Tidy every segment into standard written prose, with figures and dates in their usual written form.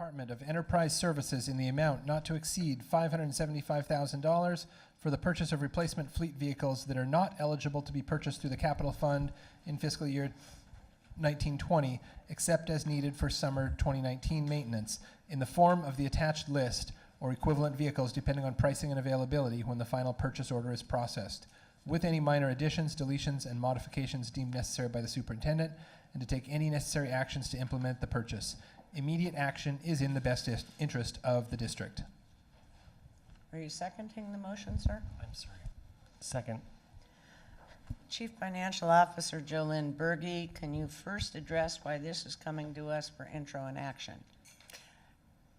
Department of Enterprise Services in the amount not to exceed $575,000 for the purchase of replacement fleet vehicles that are not eligible to be purchased through the capital fund in fiscal year 1920, except as needed for summer 2019 maintenance, in the form of the attached list or equivalent vehicles depending on pricing and availability when the final purchase order is processed, with any minor additions, deletions, and modifications deemed necessary by the superintendent, and to take any necessary actions to implement the purchase. Immediate action is in the best interest of the district. Are you seconding the motion, sir? I'm sorry. Second. Chief Financial Officer Jolynn Berge, can you first address why this is coming to us for intro and action?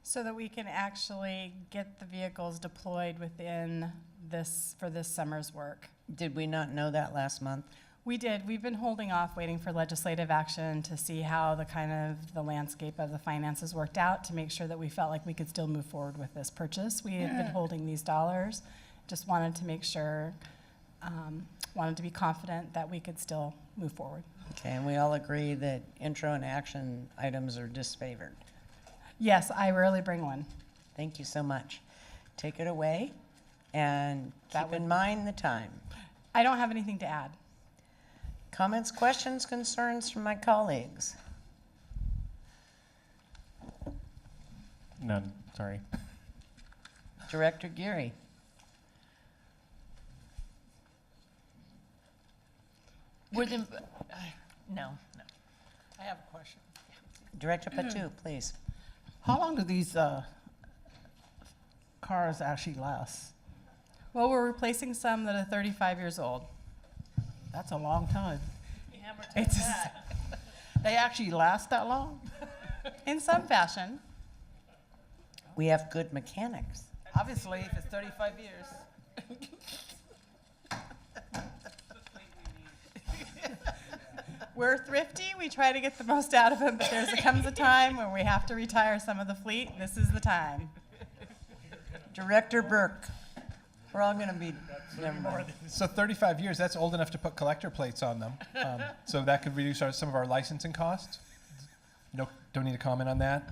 So that we can actually get the vehicles deployed within this, for this summer's work. Did we not know that last month? We did. We've been holding off, waiting for legislative action to see how the landscape of the finances worked out, to make sure that we felt like we could still move forward with this purchase. We had been holding these dollars, just wanted to make sure, wanted to be confident that we could still move forward. Okay, and we all agree that intro and action items are disfavored. Yes, I rarely bring one. Thank you so much. Take it away, and That keep in would- mind the time. I don't have anything to add. Comments, questions, concerns from my colleagues? None. Sorry. Director Geary. Were the, no. I have a question. Director Patu, please. How long do these cars actually last? Well, we're replacing some that are 35 years old. That's a long time. It's They actually last that long? in some fashion. We have good mechanics. Obviously, if it's 35 years. We're thrifty. We try to get the most out of them, but there comes a time when we have to retire some of the fleet. This is the time. Director Burke. We're all going to be, never mind. So 35 years, that's old enough to put collector plates on them. So that could reduce some of our licensing costs. No, don't need to comment on that.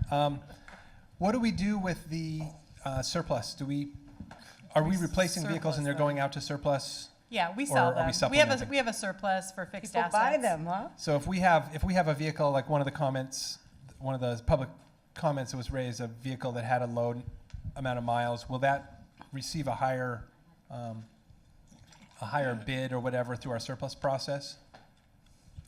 What do we do with the surplus? Are we replacing vehicles and they're going out to surplus? Yeah, we Or sell are we them. supplementing? We have a surplus for fixed People assets. buy them, huh? So if we have a vehicle, like one of the public comments that was raised, a vehicle that had a low amount of miles, will that receive a higher bid or whatever through our surplus process?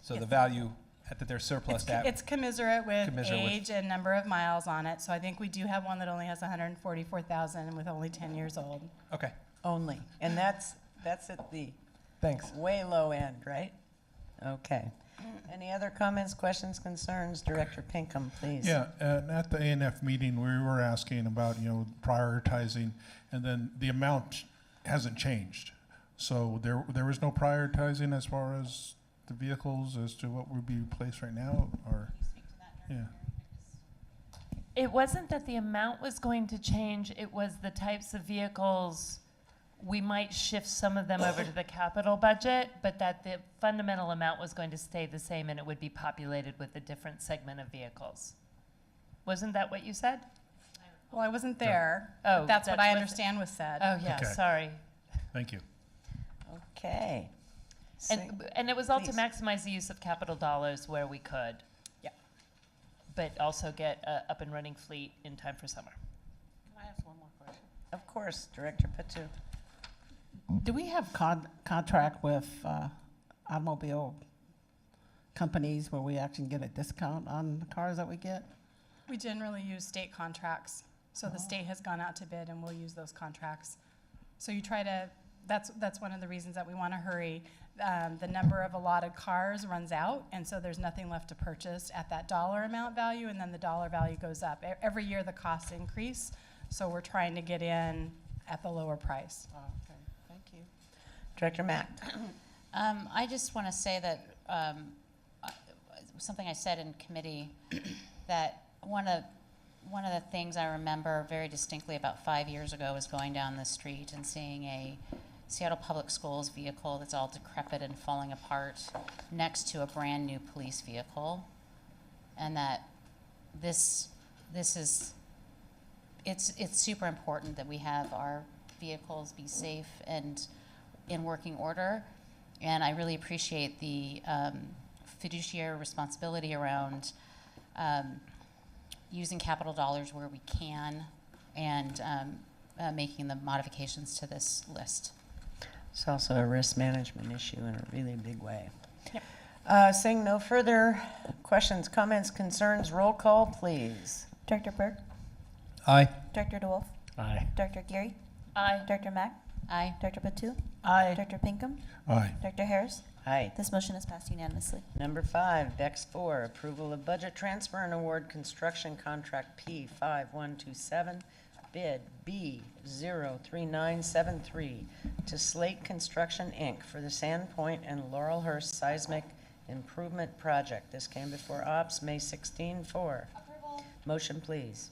So the value that they're surplus at. It's commensurate with age and number of miles on it. So I think we do have one that only has 144,000 and with only 10 years old. Okay, Only. And that's at the thanks. way low end, right? Okay. Any other comments, questions, concerns? Director Pinkham, please. Yeah, at the ANF meeting, we were asking about, prioritizing, and then the amount hasn't changed. So there was no prioritizing as far as the vehicles as to what would be replaced right now, or, yeah. It wasn't that the amount was going to change, it was the types of vehicles, we might shift some of them over to the capital budget, but that the fundamental amount was going to stay the same and it would be populated with a different segment of vehicles. Wasn't that what you said? Well, I wasn't there. Oh, But that's what that's I what understand was said. Oh, yeah, Okay. sorry. Thank you. Okay. And it was all to Please. maximize the use of capital dollars where we could. Yeah. But also get a up and running fleet in time for summer. Can I ask one more question? Of course, Director Patu. Do we have contract with automobile companies where we actually get a discount on the cars that we get? We generally use state contracts. So the state has gone out to bid and we'll use those contracts. So you try to, that's one of the reasons that we want to hurry. The number of allotted cars runs out, and so there's nothing left to purchase at that dollar amount value, and then the dollar value goes up. Every year the costs increase, so we're trying to get in at the lower price. Oh, okay, thank you. Director Mack. I just want to say that something I said in committee, that one of the things I remember very distinctly about 5 years ago was going down the street and seeing a Seattle Public Schools vehicle that's all decrepit and falling apart next to a brand new police vehicle, and that this this is, it's super important that we have our vehicles be safe and in working order. And I really appreciate the fiduciary responsibility around using capital dollars where we can and making the modifications to this list. It's also a risk management issue in a really big way. Yep. Seeing no further questions, comments, concerns, roll call, please. Director Burke, Aye. Director DeWolf, Aye. Director Geary, Aye. Director Mack, Aye. Director Patu, Aye. Director Pinkham, Aye. Director Harris. Aye. This motion is passed unanimously. Number 5, BEX 4, approval of budget transfer and award construction contract P5127, bid B03973 to Slate Construction, Inc. for the Sandpoint and Laurelhurst Seismic Improvement Project. This came before Ops May 16-4. Motion, please.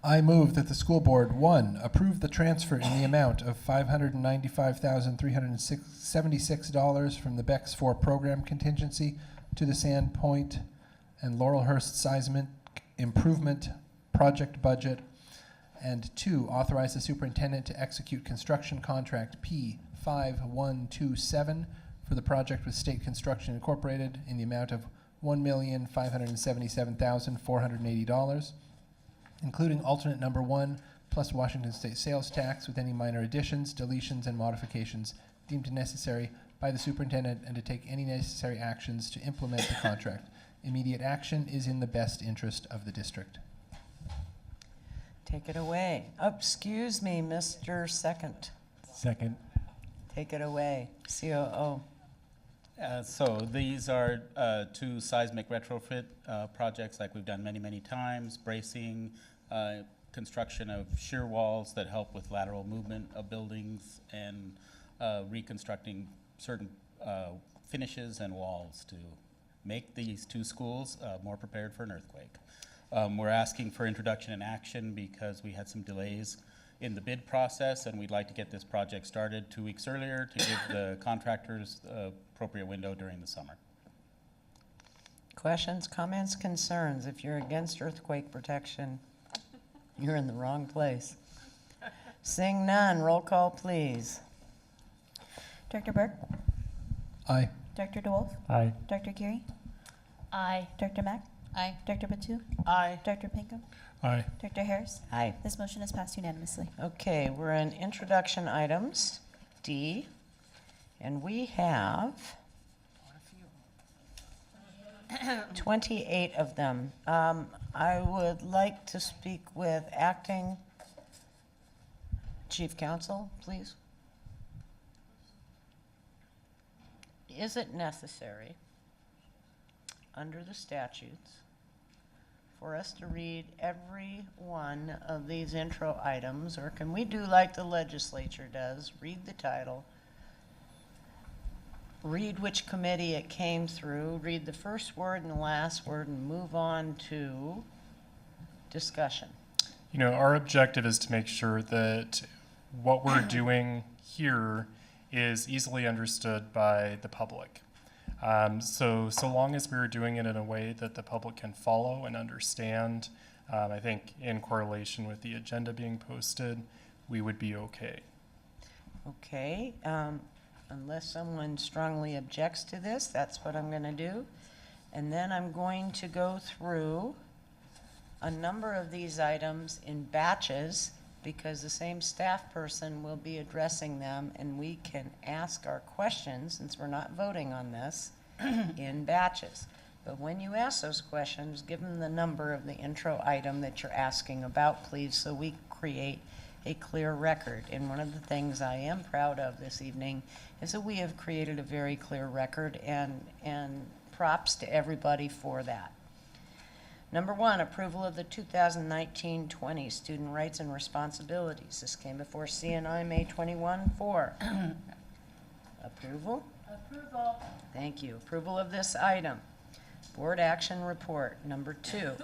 I move that the school board, 1, approve the transfer in the amount of $595,376 from the BEX 4 program contingency to the Sandpoint and Laurelhurst Seismic Improvement Project budget, and 2, authorize the superintendent to execute construction contract P5127 for the project with State Construction Incorporated in the amount of $1,577,480. Including alternate number 1 plus Washington State sales tax with any minor additions, deletions, and modifications deemed necessary by the superintendent, and to take any necessary actions to implement the contract. Immediate action is in the best interest of the district. Take it away. Oh, excuse me, Mr. Second. Second. Take it away. COO. So these are 2 seismic retrofit projects like we've done many, many times, bracing, construction of shear walls that help with lateral movement of buildings, and reconstructing certain finishes and walls to make these 2 schools more prepared for an earthquake. We're asking for introduction and action because we had some delays in the bid process, and we'd like to get this project started 2 weeks earlier to give the contractors the appropriate window during the summer. Questions, comments, concerns? If you're against earthquake protection, you're in the wrong place. Seeing none, roll call, please. Director Burke, Aye. Director DeWolf, Aye. Director Geary, Aye. Director Mack, Aye. Director Patu, Aye. Director Pinkham, Aye. Director Harris. Aye. This motion is passed unanimously. Okay, we're in introduction items, D, and we have 28 of them. I would like to speak with Acting Chief Counsel, please. Is it necessary, under the statutes, for us to read every one of these intro items, or can we do like the legislature does, read the title, read which committee it came through, read the first word and the last word, and move on to discussion? You know, our objective is to make sure that what we're doing here is easily understood by the public. So long as we're doing it in a way that the public can follow and understand, I think in correlation with the agenda being posted, we would be okay. Okay, unless someone strongly objects to this, that's what I'm going to do. And then I'm going to go through a number of these items in batches, because the same staff person will be addressing them, and we can ask our questions, since we're not voting on this, in batches. But when you ask those questions, give them the number of the intro item that you're asking about, please, so we create a clear record. And one of the things I am proud of this evening is that we have created a very clear record, and props to everybody for that. Number 1, approval of the 2019-20 Student Rights and Responsibilities. This came before CNI May 21-4. Approval? Approval. Thank you. Approval of this item. Board action report. Number 2,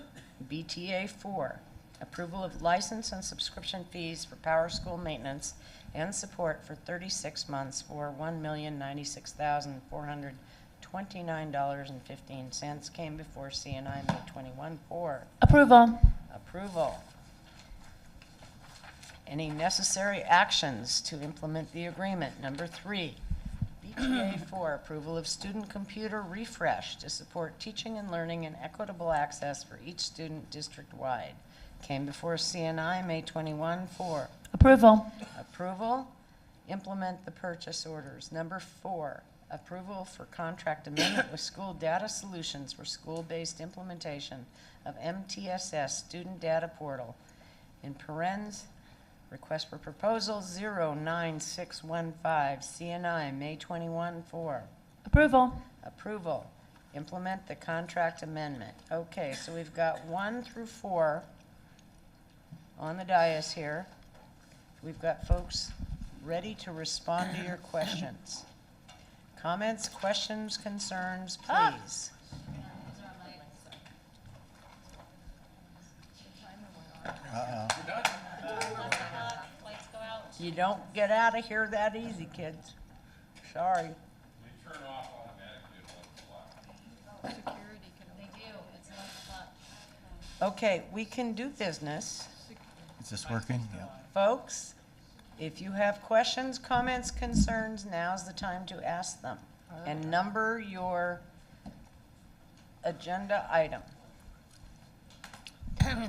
BTA 4. Approval of license and subscription fees for Power School maintenance and support for 36 months for $1,096,420. $29.15 came before CNI May 21-4. Approval. Approval. Any necessary actions to implement the agreement? Number 3, BTA 4, approval of student computer refresh to support teaching and learning and equitable access for each student district-wide. Came before CNI May 21-4. Approval. Approval. Implement the purchase orders. Number 4, approval for contract amendment with School Data Solutions for school-based implementation of MTSS Student Data Portal. In parens, request for proposal 09615, CNI, May 21-4. Approval. Approval. Implement the contract amendment. Okay, so we've got 1 through 4 on the dais here. We've got folks ready to respond to your questions. Comments, questions, concerns, please. You don't get out of here that easy, kids. Sorry. Okay, we can do business. Is this working? Yeah. Folks, if you have questions, comments, concerns, now's the time to ask them. And number your agenda item.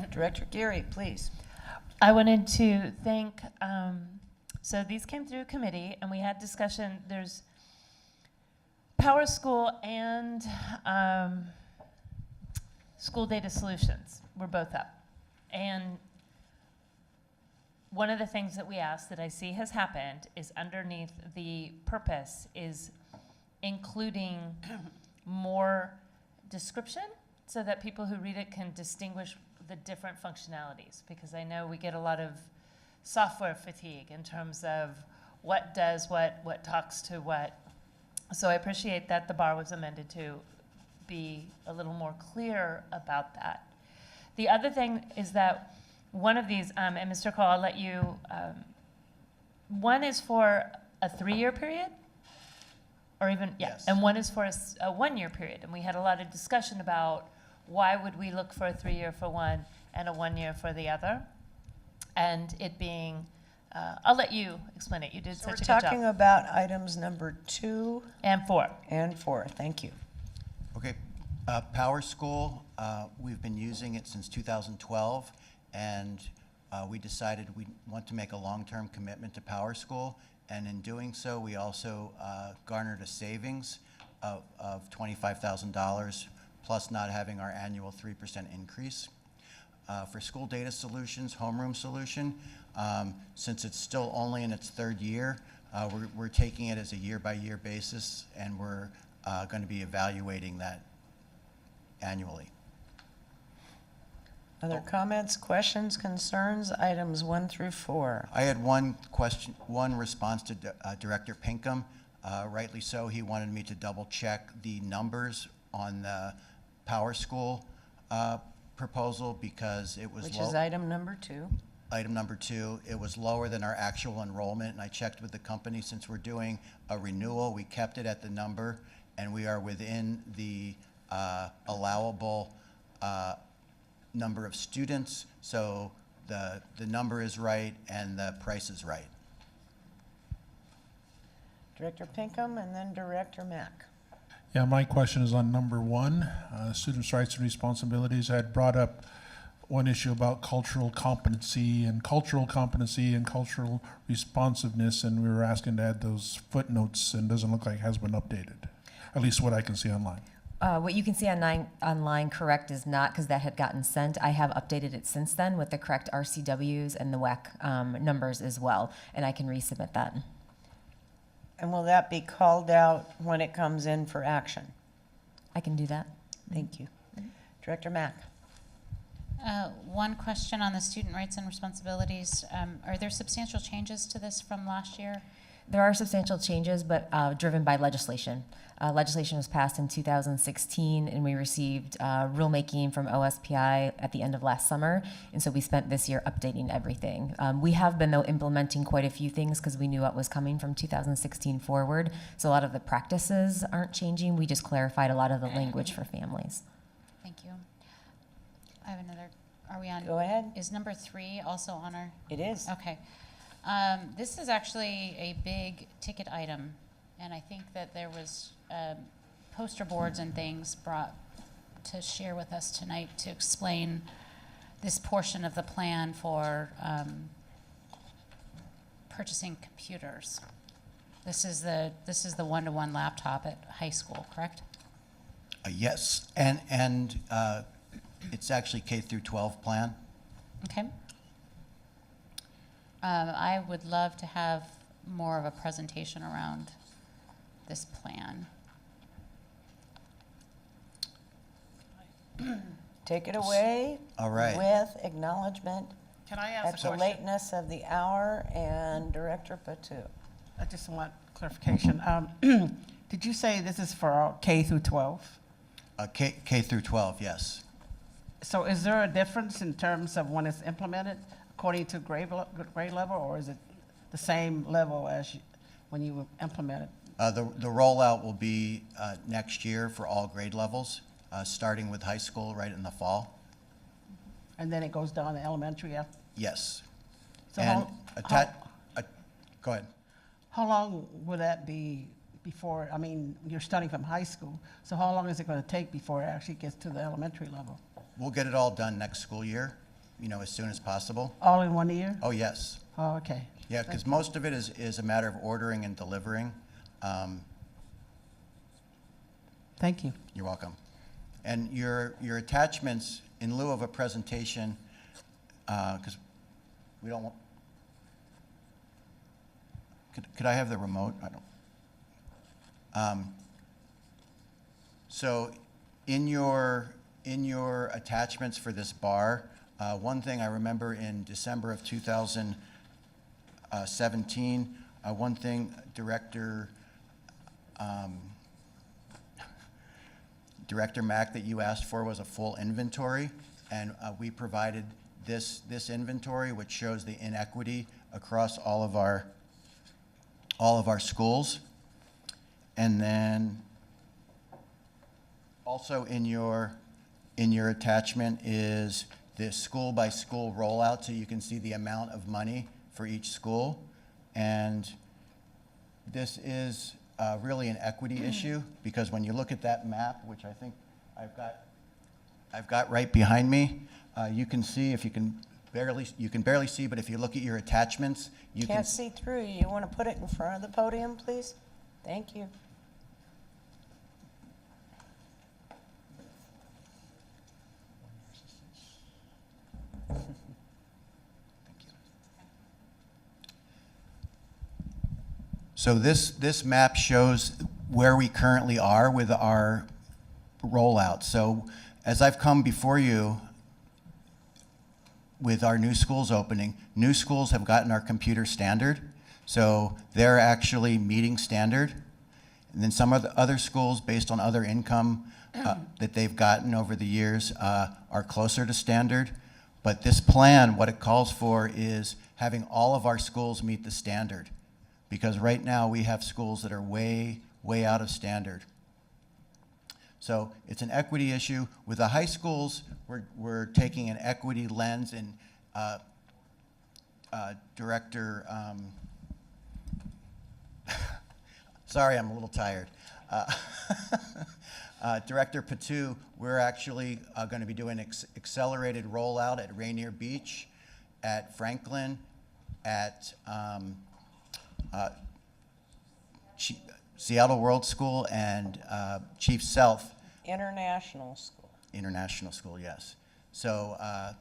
Director Geary, please. I wanted to thank, so these came through committee and we had discussion. There's Power School and School Data Solutions were both up. And one of the things that we asked that I see has happened is underneath the purpose is including more description so that people who read it can distinguish the different functionalities, because I know we get a lot of software fatigue in terms of what does what talks to what. So I appreciate that the bar was amended to be a little more clear about that. The other thing is that one of these, and Mr. Cole, I'll let you, one is for a 3-year period, or even, yeah, Yes. and one is for a 1-year period. And we had a lot of discussion about why would we look for a 3-year for one and a 1-year for the other? And it being, I'll let you explain it. You did So we're such a good talking job. about items number 2 And 4. and 4. Thank you. Okay. Power School, we've been using it since 2012, and we decided we want to make a long-term commitment to Power School. And in doing so, we also garnered a savings of $25,000, plus not having our annual 3% increase. For School Data Solutions, homeroom solution, since it's still only in its 3rd year, we're taking it as a year-by-year basis, and we're going to be evaluating that annually. Other comments, questions, concerns, items 1 through 4. I had one question, one response to Director Pinkham. Rightly so, he wanted me to double check the numbers on the Power School proposal because it was Which low. is item number 2. Item number 2, it was lower than our actual enrollment, and I checked with the company. Since we're doing a renewal, we kept it at the number, and we are within the allowable number of students, so the number is right and the price is right. Director Pinkham and then Director Mack. Yeah, my question is on number 1, students' rights and responsibilities. I had brought up one issue about cultural competency and cultural responsiveness, and we were asking to add those footnotes, and it doesn't look like it has been updated, at least what I can see online. What you can see online, correct, is not, because that had gotten sent. I have updated it since then with the correct RCWs and the WEC numbers as well, and I can resubmit that. And will that be called out when it comes in for action? I can do that. Thank you. Director Mack. One question on the student rights and responsibilities. Are there substantial changes to this from last year? There are substantial changes, but driven by legislation. Legislation was passed in 2016, and we received rulemaking from OSPI at the end of last summer, and so we spent this year updating everything. We have been, though, implementing quite a few things because we knew what was coming from 2016 forward, so a lot of the practices aren't changing. We just clarified a lot of the language for families. Thank you. I have another, are we on? Go ahead. Is number 3 also on our? It is. Okay. This is actually a big ticket item, and I think that there was poster boards and things brought to share with us tonight to explain this portion of the plan for purchasing computers. This is the one-to-one laptop at high school, correct? Yes, and it's actually K through 12 plan. Okay. I would love to have more of a presentation around this plan. Take it away. All right. With acknowledgement Can I at ask a the question? lateness of the hour and Director Patu. I just want clarification. Did you say this is for all K through 12? K through 12, yes. So is there a difference in terms of when it's implemented according to grade level, or is it the same level as when you implement it? The rollout will be next year for all grade levels, starting with high school right in the fall. And then it goes down to elementary after? Yes. So And go ahead. how long would that be before, I mean, you're starting from high school, so how long is it going to take before it actually gets to the elementary level? We'll get it all done next school year, as soon as possible. All in 1 year? Oh, yes. Oh, okay. Yeah, because most of it is a matter of ordering and delivering. Thank you. You're welcome. And your attachments, in lieu of a presentation, because we don't want, could I have the remote? I don't. So in your attachments for this bar, one thing I remember in December of 2017, one thing Director Mack that you asked for was a full inventory, and we provided this inventory, which shows the inequity across all of our schools. And then also in your attachment is the school by school rollout, so you can see the amount of money for each school. And this is really an equity issue, because when you look at that map, which I think I've got right behind me, you can see, if you can barely see, but if you look at your attachments, you Can't see through. You want to put it in front of the podium, please? Thank you. So this map shows where we currently are with our rollout. So as I've come before you with our new schools opening, new schools have gotten our computer standard. So they're actually meeting standard. And then some of the other schools, based on other income that they've gotten over the years, are closer to standard. But this plan, what it calls for is having all of our schools meet the standard. Because right now we have schools that are way, way out of standard. So it's an equity issue. With the high schools, we're taking an equity lens, and Director, sorry, I'm a little tired. Director Patu, we're actually going to be doing accelerated rollout at Rainier Beach, at Franklin, at Seattle World School, and Chief Sealth. International school. International school, yes. So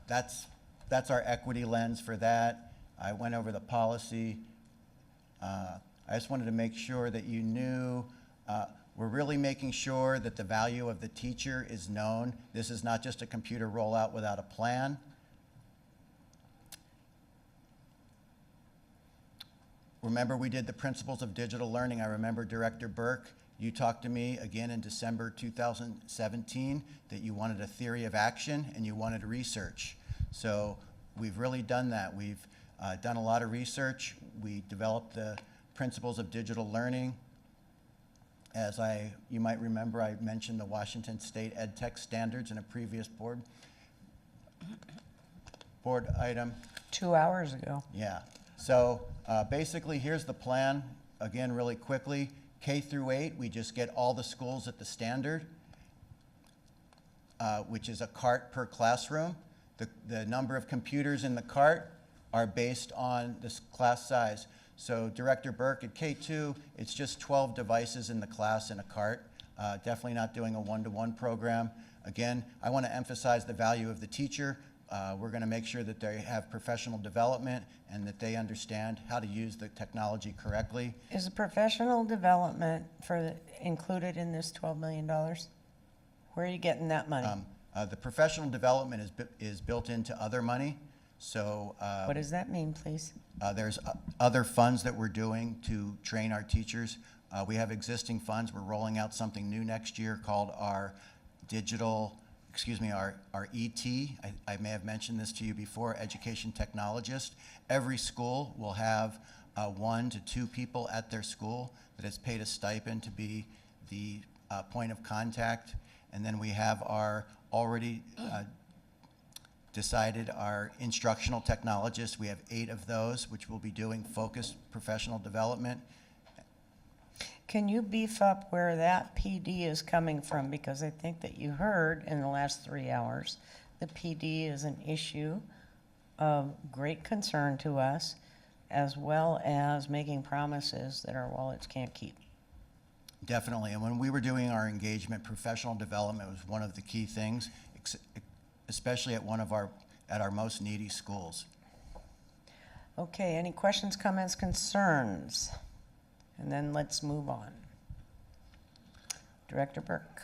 that's our equity lens for that. I went over the policy. I just wanted to make sure that you knew we're really making sure that the value of the teacher is known. This is not just a computer rollout without a plan. remember we did the principles of digital learning. I remember Director Burke, you talked to me again in December 2017 that you wanted a theory of action and you wanted research. So we've really done that. We've done a lot of research. We developed the principles of digital learning. As you might remember, I mentioned the Washington State EdTech standards in a previous board item. 2 hours ago. Yeah. So basically, here's the plan. Again, really quickly, K through 8, we just get all the schools at the standard, which is a cart per classroom. The number of computers in the cart are based on this class size. So Director Burke, at K2, it's just 12 devices in the class in a cart. Definitely not doing a one-to-one program. Again, I want to emphasize the value of the teacher. We're going to make sure that they have professional development and that they understand how to use the technology correctly. Is the professional development included in this $12 million? Where are you getting that money? The professional development is built into other money. So What does that mean, please? there's other funds that we're doing to train our teachers. We have existing funds. We're rolling out something new next year called our our ET. I may have mentioned this to you before, education technologist. Every school will have 1 to 2 people at their school that is paid a stipend to be the point of contact. And then we have our already decided our instructional technologists. We have 8 of those, which will be doing focused professional development. Can you beef up where that PD is coming from? Because I think that you heard in the last 3 hours, the PD is an issue of great concern to us, as well as making promises that our wallets can't keep. Definitely, and when we were doing our engagement, professional development was one of the key things, especially at our most needy schools. Okay, any questions, comments, concerns? And then let's move on. Director Burke.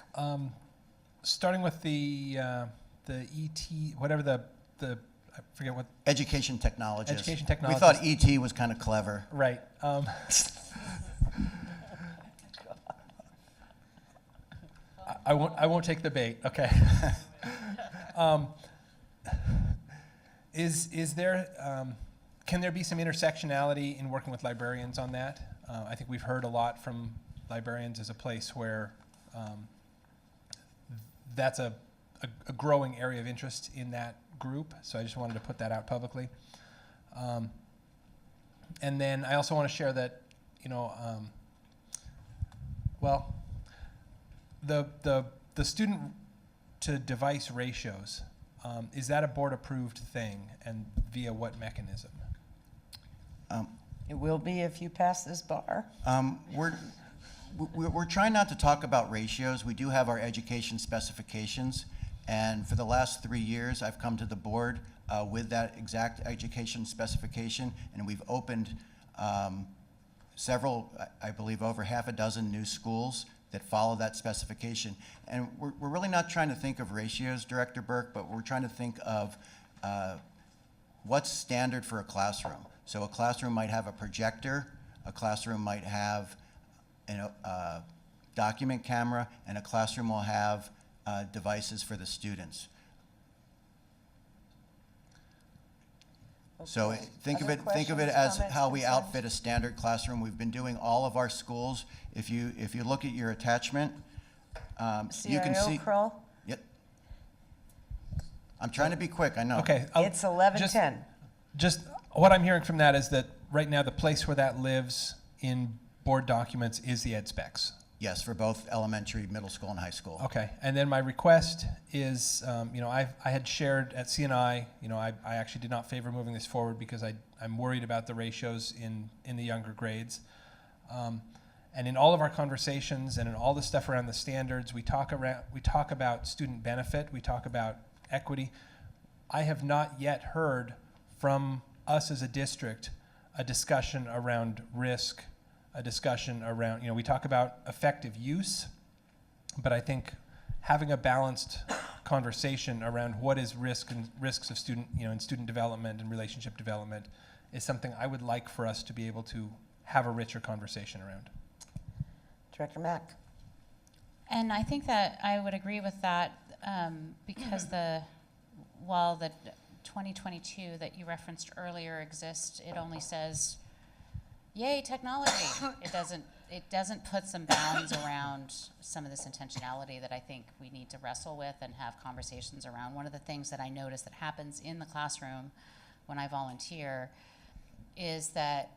Starting with the ET, whatever the I forget what. Education technologist. Education technologist. We thought ET was kind of clever. Right. I won't take the bait. Okay. Is there can there be some intersectionality in working with librarians on that? I think we've heard a lot from librarians as a place where that's a growing area of interest in that group. So I just wanted to put that out publicly. And then I also want to share that, the student to device ratios, is that a board approved thing, and via what mechanism? It will be if you pass this bar. We're trying not to talk about ratios. We do have our education specifications, and for the last 3 years, I've come to the board with that exact education specification, and we've opened several, I believe over half a dozen new schools that follow that specification. And we're really not trying to think of ratios, Director Burke, but we're trying to think of what's standard for a classroom. So a classroom might have a projector, a classroom might have a document camera, and a classroom will have devices for the students. So Okay. think of Other it questions, as comments, how we concerns? outfit a standard classroom. We've been doing all of our schools. If you look at your attachment, you can see. CIO Kroll? Yep. I'm trying to be quick, I know. Okay. It's 11:10. Just what I'm hearing from that is that right now the place where that lives in board documents is the ed specs. Yes, for both elementary, middle school, and high school. Okay, and then my request is, I had shared at CNI, I actually did not favor moving this forward because I'm worried about the ratios in the younger grades. And in all of our conversations and in all the stuff around the standards, we talk about student benefit, we talk about equity. I have not yet heard from us as a district a discussion around risk, a discussion around, we talk about effective use, but I think having a balanced conversation around what is risks of student, in student development and relationship development is something I would like for us to be able to have a richer conversation around. Director Mack? And I think that I would agree with that because while the 2022 that you referenced earlier exists, it only says, "Yay, technology!" It doesn't put some bounds around some of this intentionality that I think we need to wrestle with and have conversations around. One of the things that I notice that happens in the classroom when I volunteer is that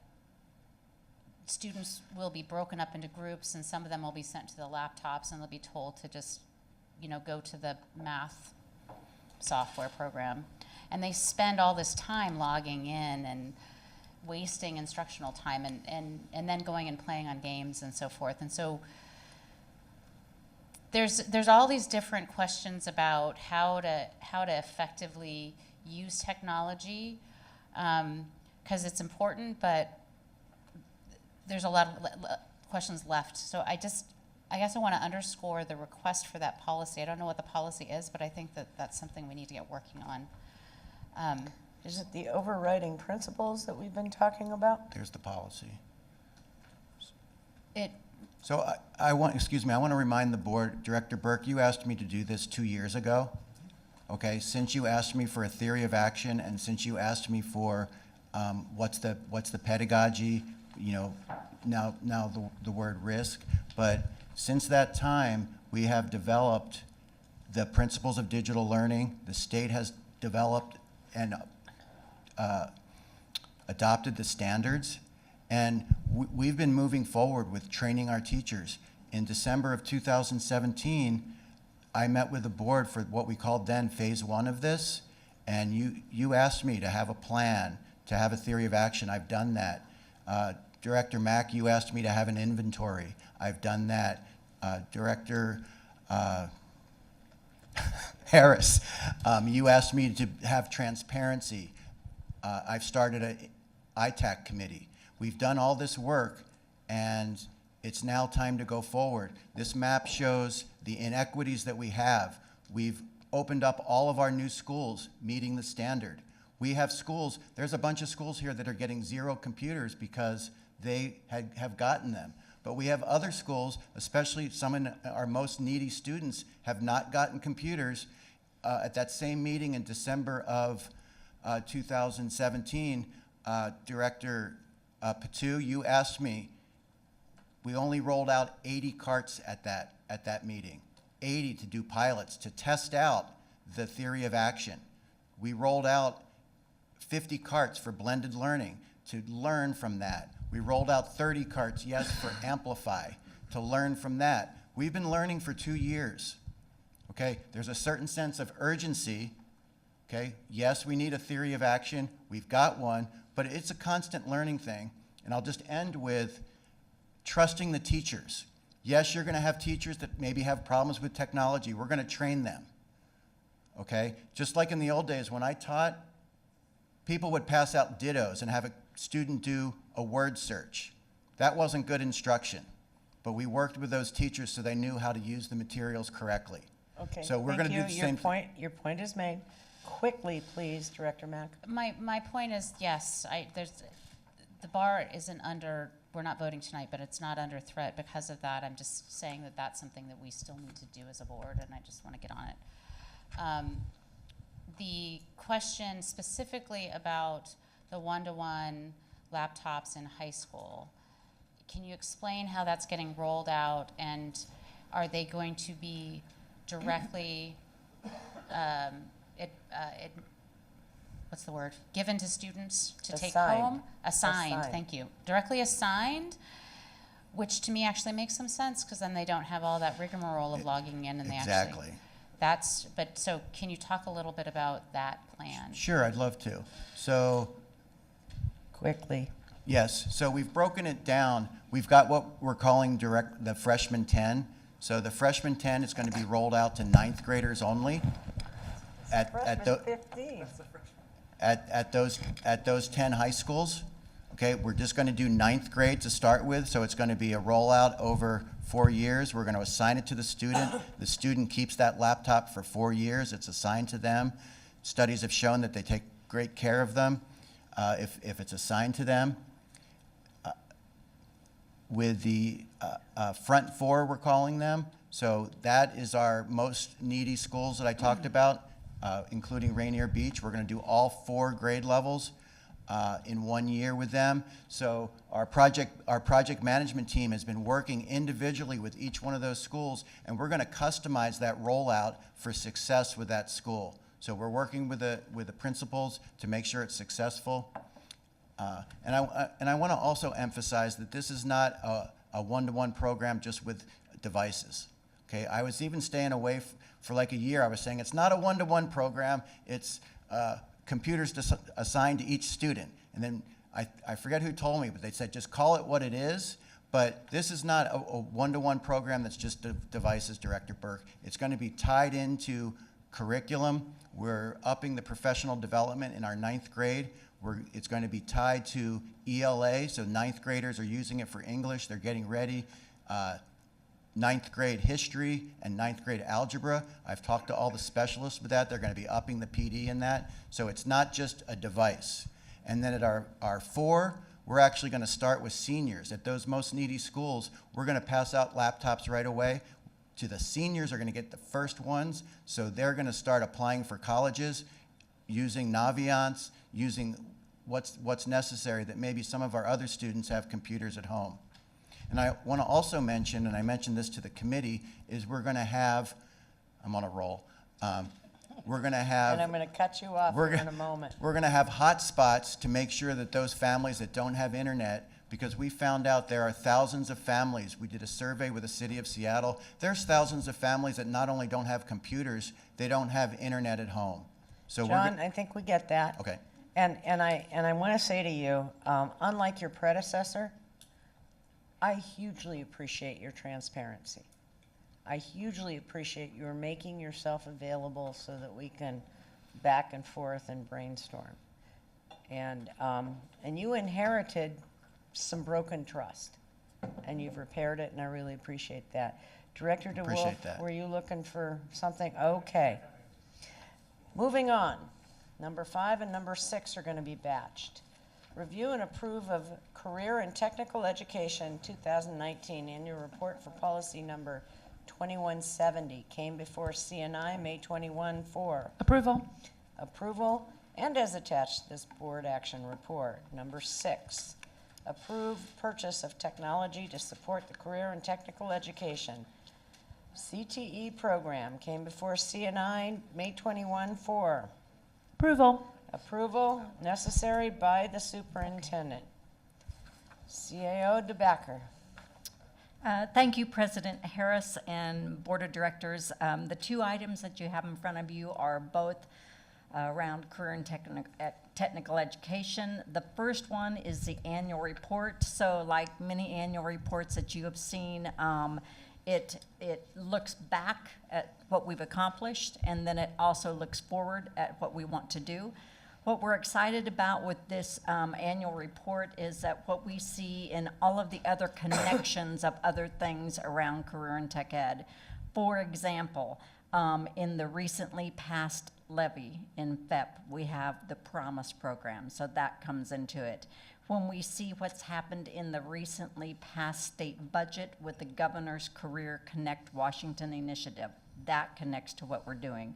students will be broken up into groups, and some of them will be sent to the laptops, and they'll be told to just, go to the math software program. And they spend all this time logging in and wasting instructional time and then going and playing on games and so forth. And so there's all these different questions about how to effectively use technology, because it's important, but there's a lot of questions left. So I guess I want to underscore the request for that policy. I don't know what the policy is, but I think that that's something we need to get working on. Is it the overriding principles that we've been talking about? There's the policy. It So I want to remind the board, Director Burke, you asked me to do this 2 years ago. Okay, since you asked me for a theory of action, and since you asked me for what's the pedagogy, now the word risk, but since that time, we have developed the principles of digital learning. The state has developed and adopted the standards, and we've been moving forward with training our teachers. In December of 2017, I met with the board for what we called then phase 1 of this, and you asked me to have a plan, to have a theory of action. I've done that. Director Mack, you asked me to have an inventory. I've done that. Director Harris, you asked me to have transparency. I've started an ITAC committee. We've done all this work, and it's now time to go forward. This map shows the inequities that we have. We've opened up all of our new schools meeting the standard. We have schools, there's a bunch of schools here that are getting 0 computers because they have gotten them. But we have other schools, especially some of our most needy students, have not gotten computers. At that same meeting in December of 2017, Director Patu, you asked me, we only rolled out 80 carts at that meeting, 80 to do pilots, to test out the theory of action. We rolled out 50 carts for blended learning to learn from that. We rolled out 30 carts, yes, for Amplify, to learn from that. We've been learning for 2 years, okay? There's a certain sense of urgency, okay? Yes, we need a theory of action. We've got one, but it's a constant learning thing. And I'll just end with trusting the teachers. Yes, you're gonna have teachers that maybe have problems with technology. We're gonna train them, okay? Just like in the old days when I taught, people would pass out dittos and have a student do a word search. That wasn't good instruction, but we worked with those teachers so they knew how to use the materials correctly. Okay, So we're going to do the same thing. Your point is made. Quickly, please, Director Mack. My point is, yes, the bar isn't under, we're not voting tonight, but it's not under threat because of that. I'm just saying that that's something that we still need to do as a board, and I just want to get on it. The question specifically about the one-to-one laptops in high school, can you explain how that's getting rolled out, and are they going to be directly what's the word? Given to students to take home? Assigned, thank you. Directly assigned, which to me actually makes some sense, because then they don't have all that rigmarole of logging in, and they Exactly. So can you talk a little bit about that plan? Sure, I'd love to. So, Quickly. yes, so we've broken it down. We've got what we're calling the freshman 10. So the freshman 10 is going to be rolled out to 9th graders only. At those 10 high schools. Okay, we're just going to do 9th grade to start with, so it's going to be a rollout over 4 years. We're going to assign it to the student. The student keeps that laptop for 4 years. It's assigned to them. Studies have shown that they take great care of them if it's assigned to them. with the front four, we're calling them. So that is our most needy schools that I talked about, including Rainier Beach. We're going to do all 4 grade levels in 1 year with them. So our project management team has been working individually with each one of those schools, and we're going to customize that rollout for success with that school. So we're working with the principals to make sure it's successful. And I want to also emphasize that this is not a one-to-one program just with devices. Okay, I was even staying away for like a year. I was saying it's not a one-to-one program. It's computers assigned to each student. And then I forget who told me, but they said just call it what it is. But this is not a one-to-one program that's just devices, Director Burke. It's going to be tied into curriculum. We're upping the professional development in our 9th grade. It's going to be tied to ELA, so 9th graders are using it for English. They're getting ready. 9th grade history and 9th grade algebra. I've talked to all the specialists with that. They're going to be upping the PD in that. So it's not just a device. And then at our 4, we're actually going to start with seniors. At those most needy schools, we're going to pass out laptops right away. To the seniors are going to get the first ones. So they're going to start applying for colleges using Naviance, using what's necessary, that maybe some of our other students have computers at home. And I want to also mention, and I mentioned this to the committee, is we're going to have, I'm on a roll, we're going to have... And I'm going to cut you off here in a moment. We're going to have hotspots to make sure that those families that don't have internet, because we found out there are thousands of families. We did a survey with the city of Seattle. There's thousands of families that not only don't have computers, they don't have internet at home. So John, I think we get that. Okay. And I want to say to you, unlike your predecessor, I hugely appreciate your transparency. I hugely appreciate your making yourself available so that we can back and forth and brainstorm. And you inherited some broken trust, and you've repaired it, and I really appreciate that. Director DeWolf, Appreciate that. were you looking for something? Okay. Moving on. Number 5 and number 6 are going to be batched. Review and approve of Career and Technical Education 2019 Annual Report for Policy Number 2170 came before CNI May 21-4. Approval. Approval, and as attached, this board action report. Number 6, approve purchase of technology to support the career and technical education. CTE program came before CNI May 21-4. Approval. Approval necessary by the superintendent. CAO DeBacker. Thank you, President Harris and Board of Directors. The 2 items that you have in front of you are both around career and technical education. The first one is the annual report. So like many annual reports that you have seen, it looks back at what we've accomplished, and then it also looks forward at what we want to do. What we're excited about with this annual report is that what we see in all of the other connections of other things around career and tech ed. For example, in the recently passed levy in FEP, we have the Promise program, so that comes into it. When we see what's happened in the recently passed state budget with the Governor's Career Connect Washington initiative, that connects to what we're doing.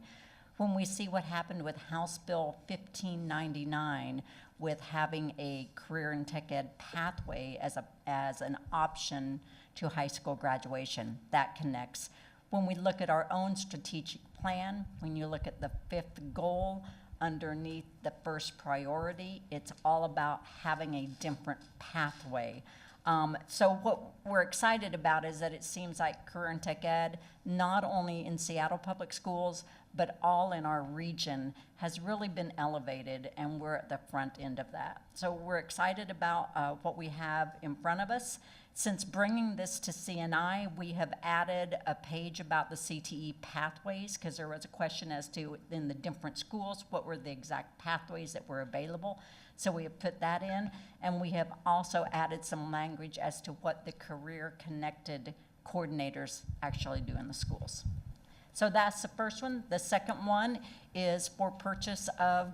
When we see what happened with House Bill 1599 with having a career and tech ed pathway as an option to high school graduation, that connects. When we look at our own strategic plan, when you look at the 5th goal underneath the first priority, it's all about having a different pathway. So what we're excited about is that it seems like career and tech ed, not only in Seattle Public Schools, but all in our region, has really been elevated, and we're at the front end of that. So we're excited about what we have in front of us. Since bringing this to CNI, we have added a page about the CTE pathways, because there was a question as to, in the different schools, what were the exact pathways that were available. So we have put that in, and we have also added some language as to what the career-connected coordinators actually do in the schools. So that's the first one. The second one is for purchase of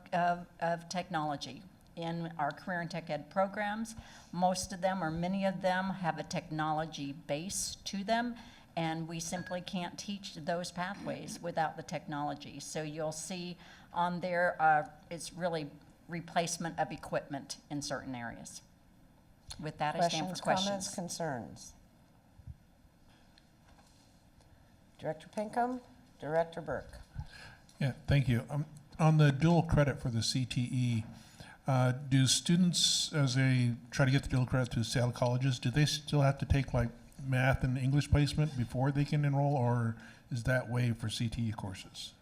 technology. in our career and tech ed programs. Most of them, or many of them, have a technology base to them, and we simply can't teach those pathways without the technology. So you'll see on there, it's really replacement of equipment in certain areas. With that, I stand for Comments, questions. concerns? Director Pinkham, Director Burke. Yeah, thank you. On the dual credit for the CTE, do students, as they try to get the dual credit to Seattle colleges, do they still have to take like math and English placement before they can enroll, or is that waived for CTE courses?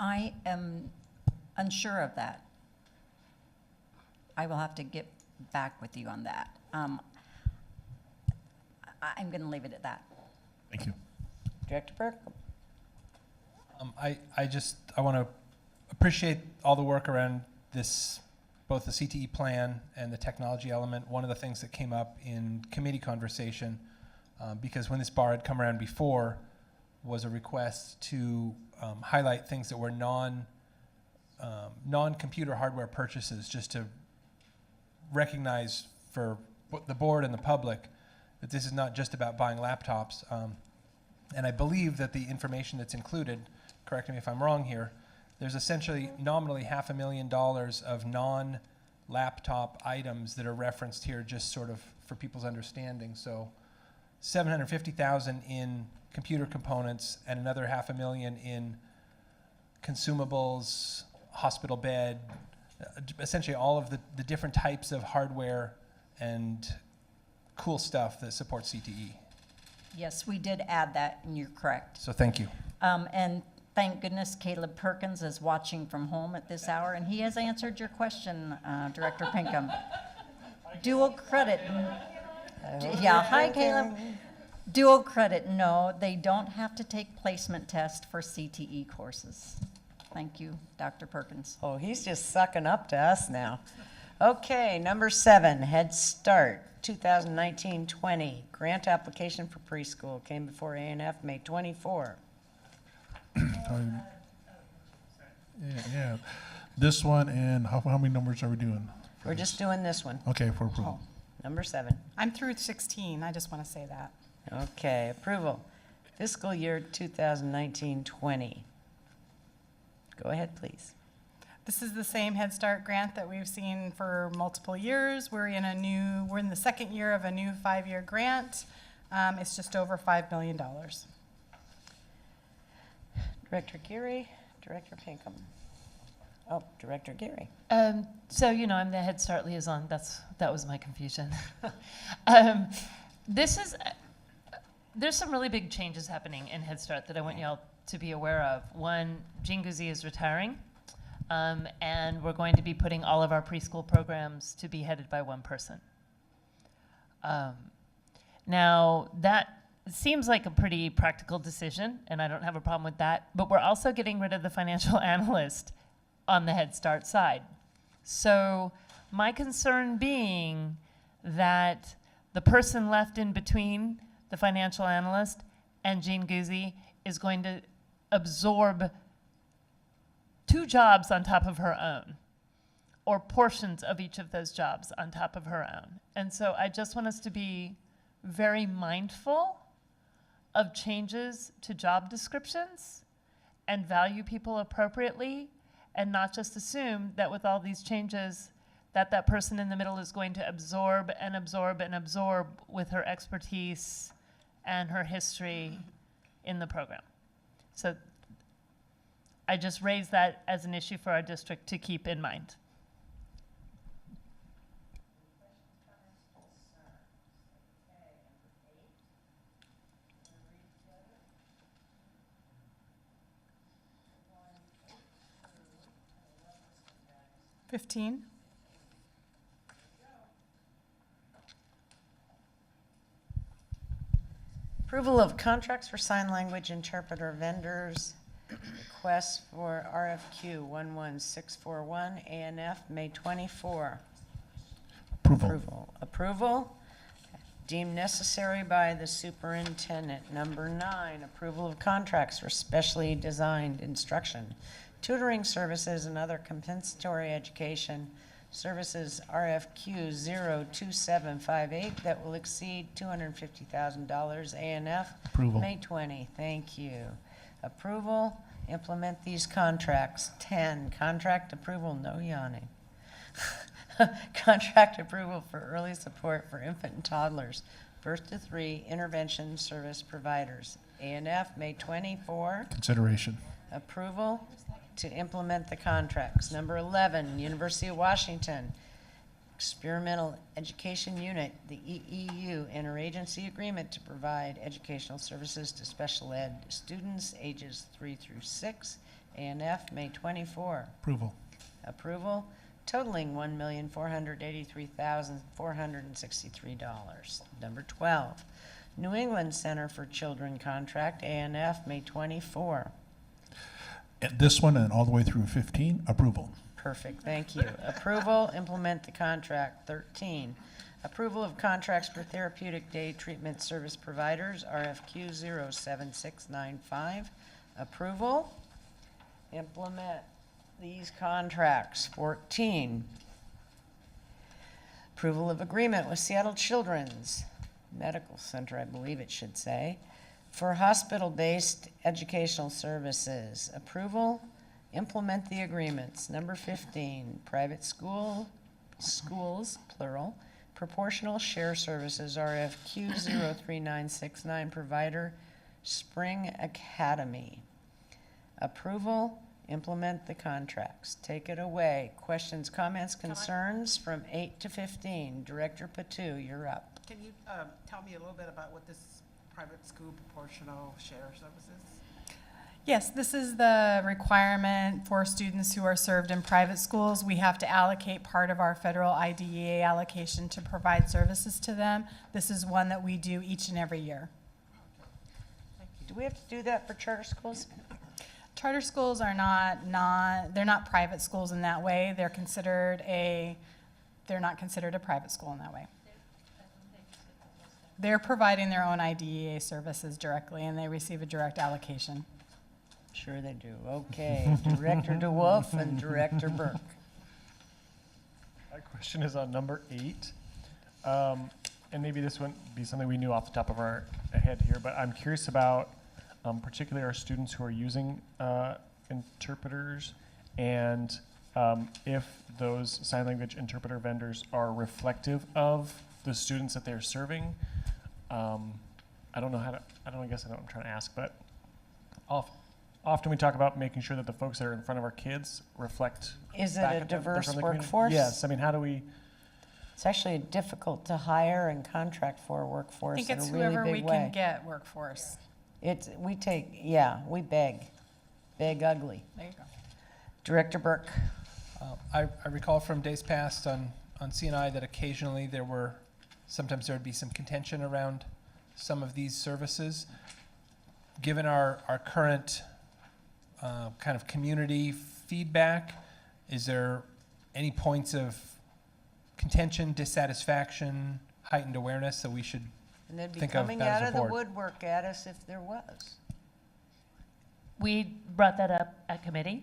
I am unsure of that. I will have to get back with you on that. I'm going to leave it at that. Thank you. Director Burke? I want to appreciate all the work around this, both the CTE plan and the technology element. One of the things that came up in committee conversation, because when this bar had come around before, was a request to highlight things that were non-computer hardware purchases, just to recognize for the board and the public that this is not just about buying laptops. And I believe that the information that's included, correct me if I'm wrong here, there's essentially nominally $500,000 of non-laptop items that are referenced here, just sort of for people's understanding. So $750,000 in computer components and another $500,000 in consumables, hospital bed, essentially all of the different types of hardware and cool stuff that supports CTE. Yes, we did add that, and you're correct. So thank you. And thank goodness Caleb Perkins is watching from home at this hour, and he has answered your question, Director Pinkham. Dual credit. Yeah, hi, Caleb. Dual credit, no, they don't have to take placement test for CTE courses. Thank you, Dr. Perkins. Oh, he's just sucking up to us now. Okay, number 7, Head Start, 2019-20. Grant application for preschool came before A&F May 24. Yeah. This one, and how many numbers are we doing? We're just doing this one. Okay, for approval. Number 7. I'm through 16, I just want to say that. Okay, approval. Fiscal year 2019-20. Go ahead, please. This is the same Head Start grant that we've seen for multiple years. We're in the second year of a new 5-year grant. It's just over $5 million. Director Geary, Director Pinkham. Oh, Director Geary. So, I'm the Head Start liaison. That was my confusion. There's some really big changes happening in Head Start that I want y'all to be aware of. One, Jean Guzzi is retiring, and we're going to be putting all of our preschool programs to be headed by one person. Now, that seems like a pretty practical decision, and I don't have a problem with that, but we're also getting rid of the financial analyst on the Head Start side. So my concern being that the person left in between the financial analyst and Jean Guzzi is going to absorb 2 jobs on top of her own, or portions of each of those jobs on top of her own. And so I just want us to be very mindful of changes to job descriptions and value people appropriately, and not just assume that with all these changes that person in the middle is going to absorb and absorb and absorb with her expertise and her history in the program. So I just raised that as an issue for our district to keep in mind. $15. Approval of contracts for sign language interpreter vendors. Request for RFQ 11641, ANF, May 24. Approval. Approval. Deemed necessary by the superintendent. Number 9, approval of contracts for specially designed instruction, tutoring services, and other compensatory education Services RFQ 02758 that will exceed $250,000. A&F, Approval. May 20. Thank you. Approval, implement these contracts. 10, contract approval, no yawning. Contract approval for early support for infant and toddlers, birth to 3 intervention service providers. A&F, May 24. Consideration. Approval to implement the contracts. Number 11, University of Washington Experimental Education Unit, the EEU, interagency agreement to provide educational services to special ed students ages 3 through 6. A&F, May 24. Approval. Approval totaling $1,483,463. Number 12, New England Center for Children contract, A&F, May 24. And this one and all the way through 15, approval. Perfect, thank you. Approval, implement the contract. 13, approval of contracts for therapeutic day treatment service providers, RFQ 07695. Approval, implement these contracts. 14, approval of agreement with Seattle Children's Medical Center, I believe it should say, for hospital-based educational services. Approval, implement the agreements. Number 15, private schools, plural, proportional share services, RFQ 03969, provider, Spring Academy. Approval, implement the contracts. Take it away. Questions, comments, concerns from 8 to 15. Director Patu, you're up. Can you tell me a little bit about what this private school proportional share services? Yes, this is the requirement for students who are served in private schools. We have to allocate part of our federal IDEA allocation to provide services to them. This is one that we do each and every year. Do we have to do that for charter schools? Charter schools are they're not private schools in that way. They're not considered a private school in that way. They're providing their own IDEA services directly, and they receive a direct allocation. Sure they do. Okay, Director DeWolf and Director Burke. My question is on number 8. And maybe this wouldn't be something we knew off the top of our head here, but I'm curious about particularly our students who are using interpreters, and if those sign language interpreter vendors are reflective of the students that they're serving. I don't know what I'm trying to ask, but often we talk about making sure that the folks that are in front of our kids reflect. Is it back a at them. They're diverse from the community. workforce? Yes, I mean, how do we? It's actually difficult to hire and contract for a I workforce think in a it's really whoever we big can way. get workforce. We beg ugly. There you go. Director Burke. I recall from days past on CNI that occasionally sometimes there would be some contention around some of these services. Given our current kind of community feedback, is there any points of contention, dissatisfaction, heightened awareness that we should And they'd be think of coming that out as of a the board? woodwork at us if there was. We brought that up at committee,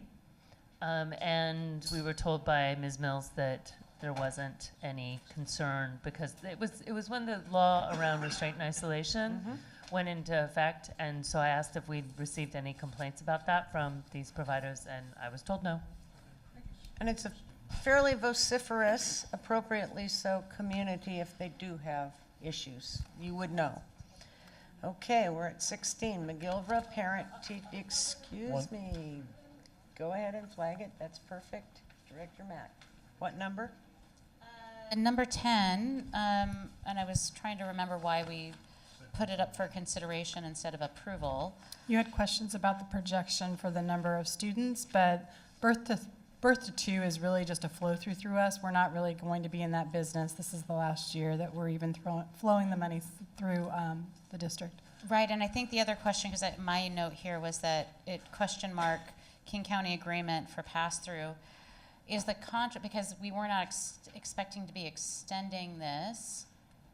and we were told by Ms. Mills that there wasn't any concern because it was when the law around restraint and isolation went into effect, and so I asked if we'd received any complaints about that from these providers, and I was told no. And it's a fairly vociferous, appropriately so, community if they do have issues. You would know. Okay, we're at 16. McGilvra, parent, excuse me. Go ahead and flag it. That's perfect. Director Mack. What number? Number 10, and I was trying to remember why we put it up for consideration instead of approval. You had questions about the projection for the number of students, but birth to 2 is really just a flow through us. We're not really going to be in that business. This is the last year that we're even flowing the money through the district. Right, and I think the other question, because my note here was that it question mark King County agreement for pass-through. Is the contract, because we were not expecting to be extending this,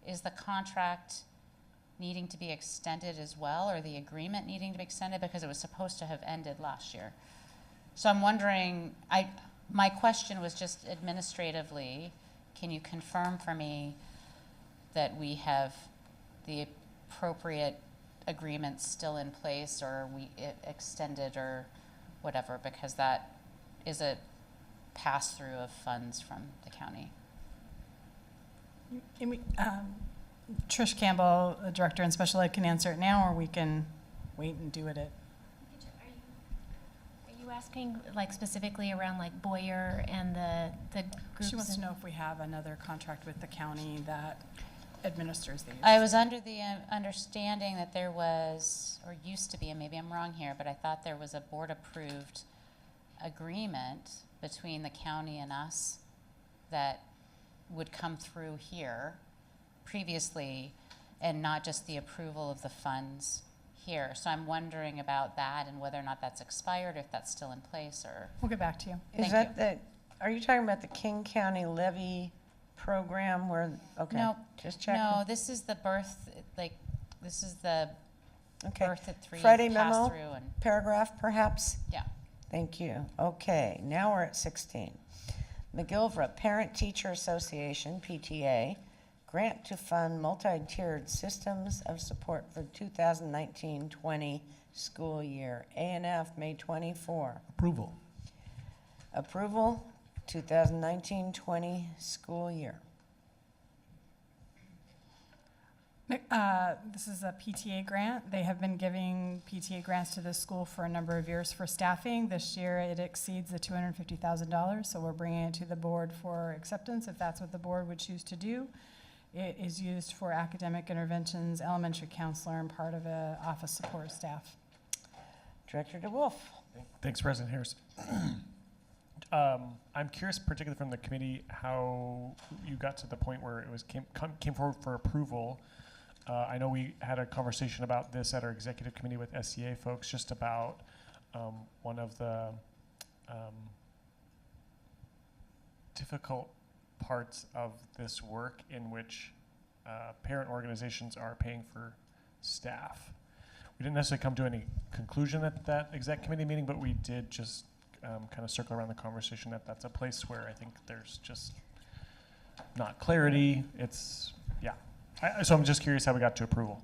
is the contract needing to be extended as well, or the agreement needing to be extended because it was supposed to have ended last year? So I'm wondering, My question was just administratively, can you confirm for me that we have the appropriate agreements still in place, or extended or whatever, because that is a pass-through of funds from the county. Trish Campbell, the director in special ed, can answer it now, or we can wait and do it at. Are you asking like specifically around like Boyer and the groups? She wants to know if we have another contract with the county that administers these. I was under the understanding that there was, or used to be, and maybe I'm wrong here, but I thought there was a board-approved agreement between the county and us that would come through here previously, and not just the approval of the funds here. So I'm wondering about that and whether or not that's expired, if that's still in place, or. We'll get back to you. Is that the, are you talking about the King County levy program where, okay, No, just checking. no, this is the birth, like, this is the Okay. birth at 3 Friday memo, pass-through and, paragraph perhaps? yeah. Thank you. Okay, now we're at 16. McGillivray Parent Teacher Association, PTA, grant to fund multi-tiered systems of support for 2019-20 school year. A&F, May 24. Approval. Approval, 2019-20 school year. This is a PTA grant. They have been giving PTA grants to this school for a number of years for staffing. This year it exceeds the $250,000, so we're bringing it to the board for acceptance if that's what the board would choose to do. It is used for academic interventions, elementary counselor, and part of a office support staff. Director DeWolf. Thanks, President Harris. I'm curious, particularly from the committee, how you got to the point where it was came forward for approval. I know we had a conversation about this at our executive committee with SCA folks, just about one of the difficult parts of this work in which parent organizations are paying for staff. We didn't necessarily come to any conclusion at that exec committee meeting, but we did just kind of circle around the conversation that that's a place where I think there's just not clarity. It's, yeah. So I'm just curious how we got to approval.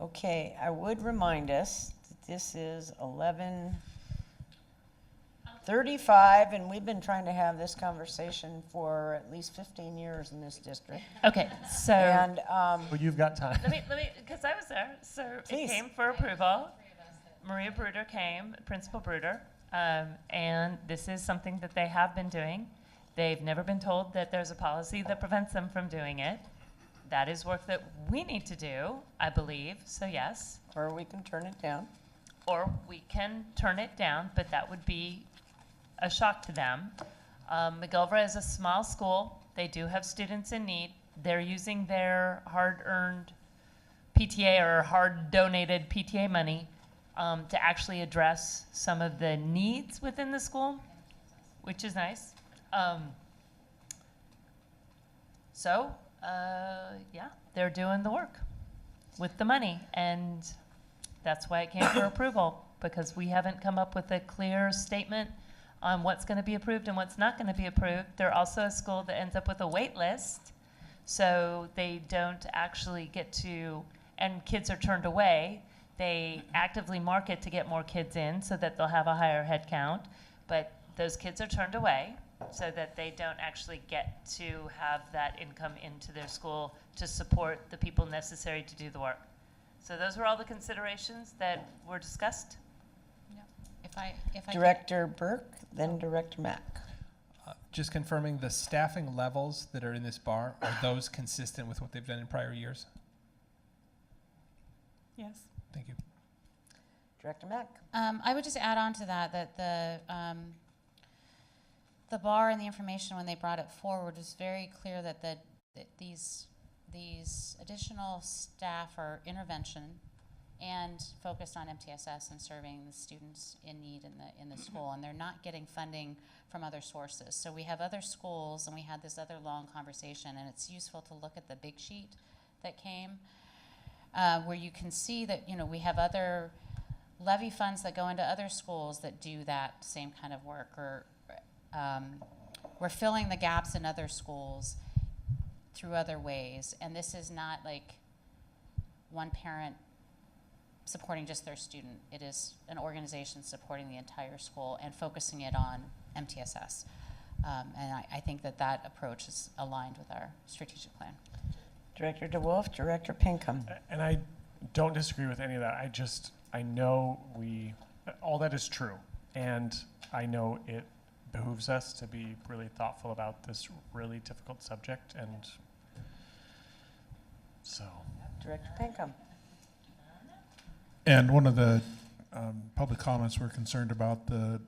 Okay, I would remind us that this is 11:35, and we've been trying to have this conversation for at least 15 years in this district. Okay, so. And Well, you've got time. Let me, because I was there. So Please. it came for approval. Maria Bruder came, Principal Bruder, and this is something that they have been doing. They've never been told that there's a policy that prevents them from doing it. That is work that we need to do, I believe, so yes. or we can turn it down. Or we can turn it down, but that would be a shock to them. McGillivray is a small school. They do have students in need. They're using their hard-earned PTA or hard-donated PTA money to actually address some of the needs within the school, which is nice. Yeah, they're doing the work with the money, and that's why it came for approval, because we haven't come up with a clear statement on what's going to be approved and what's not going to be approved. They're also a school that ends up with a wait list, so they don't actually get to, and kids are turned away. They actively market to get more kids in so that they'll have a higher head count, but those kids are turned away so that they don't actually get to have that income into their school to support the people necessary to do the work. So those were all the considerations that were discussed. If I Director Burke, then Director Mack. Just confirming the staffing levels that are in this bar, are those consistent with what they've done in prior years? Yes. Thank you. Director Mack. I would just add on to that the bar and the information when they brought it forward was very clear that these additional staff are intervention and focused on MTSS and serving the students in need in the school, and they're not getting funding from other sources. So we have other schools, and we had this other long conversation, and it's useful to look at the big sheet that came, where you can see that we have other levy funds that go into other schools that do that same kind of work, we're filling the gaps in other schools through other ways. And this is not like one parent supporting just their student. It is an organization supporting the entire school and focusing it on MTSS. And I think that that approach is aligned with our strategic plan. Director DeWolf, Director Pinkham. And I don't disagree with any of that. I know all that is true. And I know it behooves us to be really thoughtful about this really difficult subject. And so. Director Pinkham. And one of the public comments were concerned about the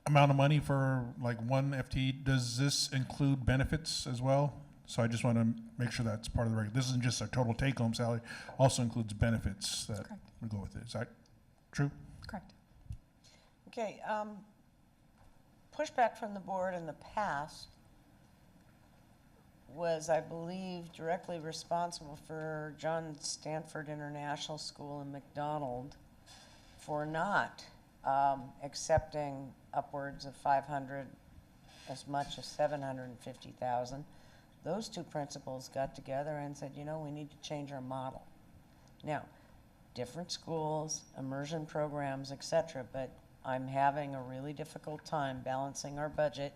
amount of money for like one FTE. Does this include benefits as well? So I just want to make sure that's part of the record. This isn't just a total take-home salary, also includes benefits that Correct. would go with it. Is that true? Correct. Okay, pushback from the board in the past was, I believe, directly responsible for John Stanford International School in McDonald for not accepting upwards of 500, as much as 750,000. Those two principals got together and said, you know, we need to change our model. Now, different schools, immersion programs, etc., but I'm having a really difficult time balancing our budget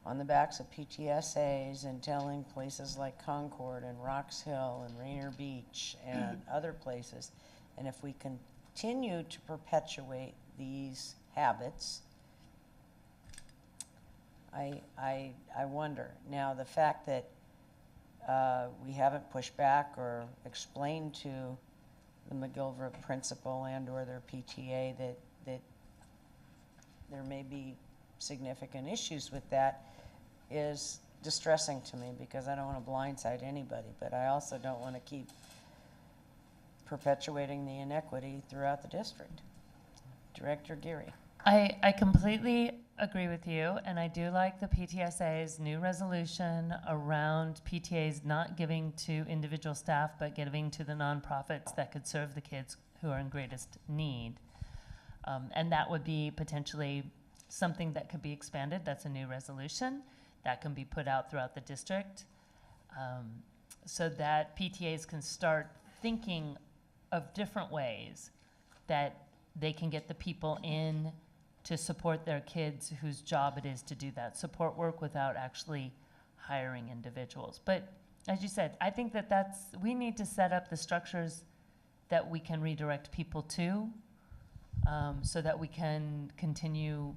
on the backs of PTSAs and telling places like Concord and Rocks Hill and Rainier Beach and other places. And if we continue to perpetuate these habits, I wonder. Now, the fact that we haven't pushed back or explained to the McGillivray principal and or their PTA that there may be significant issues with that is distressing to me, because I don't want to blindside anybody, but I also don't want to keep perpetuating the inequity throughout the district. Director Geary. I completely agree with you, and I do like the PTSA's new resolution around PTAs not giving to individual staff, but giving to the nonprofits that could serve the kids who are in greatest need. And that would be potentially something that could be expanded. That's a new resolution that can be put out throughout the district, so that PTAs can start thinking of different ways that they can get the people in to support their kids whose job it is to do that support work without actually hiring individuals. But as you said, I think that we need to set up the structures that we can redirect people to, so that we can continue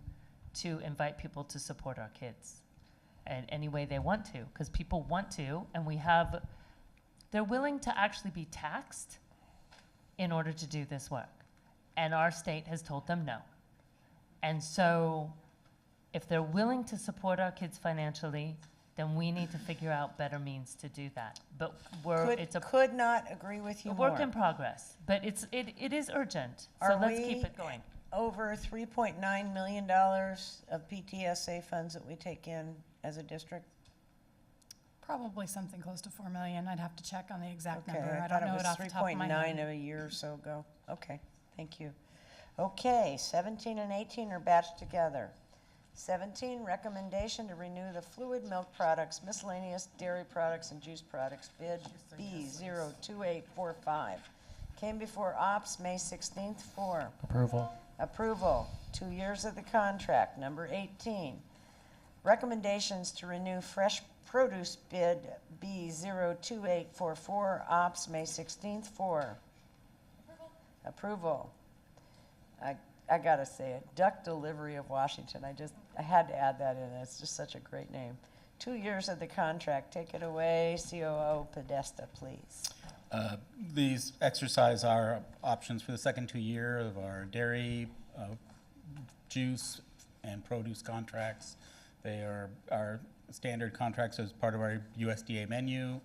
to invite people to support our kids in any way they want to, because people want to, and they're willing to actually be taxed in order to do this work. And our state has told them no. And so if they're willing to support our kids financially, then we need to figure out better means to do that. But could not agree with you more. Work in progress, but it is urgent. So let's keep it going. Over $3.9 million of PTSA funds that we take in as a district? Probably something close to 4 million. I'd have to check on the exact Okay, number. I I thought don't know it it off the was top of my 3.9 head. a year or so ago. Okay, thank you. Okay, 17 and 18 are batched together. 17, recommendation to renew the fluid milk products, miscellaneous dairy products, and juice products, bid B02845. Came before Ops May 16th for Approval. approval. 2 years of the contract. Number 18, recommendations to renew fresh produce bid B02844, Ops May 16th for approval. I gotta say it, Duck Delivery of Washington. I had to add that in. It's just such a great name. 2 years of the contract. Take it away, COO Podesta, please. These exercise our options for the second 2 year of our dairy, juice, and produce contracts. They are our standard contracts as part of our USDA menu,